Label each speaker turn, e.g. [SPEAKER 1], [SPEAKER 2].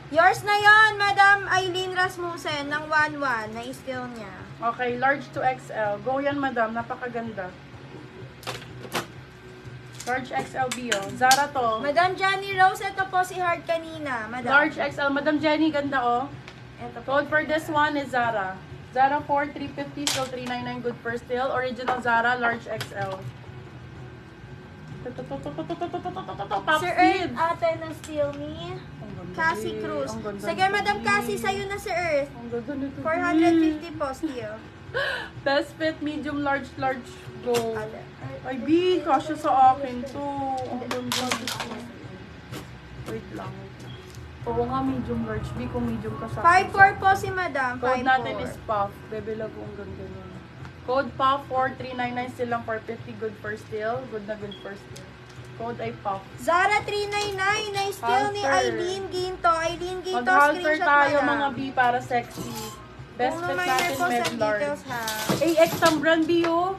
[SPEAKER 1] Yours na yon, Madam Eileen Rasmussen ng 1-1 na steal niya.
[SPEAKER 2] Okay, large to XL. Go yan, madam. Napakaganda. Large XL bio. Zara to.
[SPEAKER 1] Madam Jenny Rose, ito po si Heart kanina. Madam.
[SPEAKER 2] Large XL. Madam Jenny, ganda oh.
[SPEAKER 1] Ito po.
[SPEAKER 2] Code for this one is Zara. Zara 4, 350, still 399, good for still. Original Zara, large XL. Top
[SPEAKER 1] Sir
[SPEAKER 2] speed.
[SPEAKER 1] Earth, ate na steal ni
[SPEAKER 2] Ang ganda
[SPEAKER 1] Cassie
[SPEAKER 2] eh.
[SPEAKER 1] Cruz.
[SPEAKER 2] Ang ganda
[SPEAKER 1] Sige, Madam
[SPEAKER 2] eh.
[SPEAKER 1] Cassie, sa'yo na Sir Earth.
[SPEAKER 2] Ang ganda nito.
[SPEAKER 1] 450 po steal.
[SPEAKER 2] Best fit, medium, large, large, go.
[SPEAKER 1] Ate.
[SPEAKER 2] Ay, B, kasya sa akin to. Ang ganda. Wait lang. Oo nga, medium, large. B, kung medium ka sa akin.
[SPEAKER 1] 5-4 po si Madam.
[SPEAKER 2] Code
[SPEAKER 1] 5-4.
[SPEAKER 2] natin is Puff. Bebe love, ang ganda niya. Code Puff 4399 still lang 450. Good for still. Good na good for still. Code ay Puff.
[SPEAKER 1] Zara 399 na steal ni
[SPEAKER 2] Halter.
[SPEAKER 1] Eileen Ginto. Eileen Ginto,
[SPEAKER 2] Mag-halter
[SPEAKER 1] screenshot
[SPEAKER 2] tayo
[SPEAKER 1] Madam.
[SPEAKER 2] mga B para sexy. Best
[SPEAKER 1] Kung
[SPEAKER 2] fit
[SPEAKER 1] na-minor
[SPEAKER 2] natin
[SPEAKER 1] po,
[SPEAKER 2] med
[SPEAKER 1] send
[SPEAKER 2] large.
[SPEAKER 1] details ha.
[SPEAKER 2] AX ang brand B oh.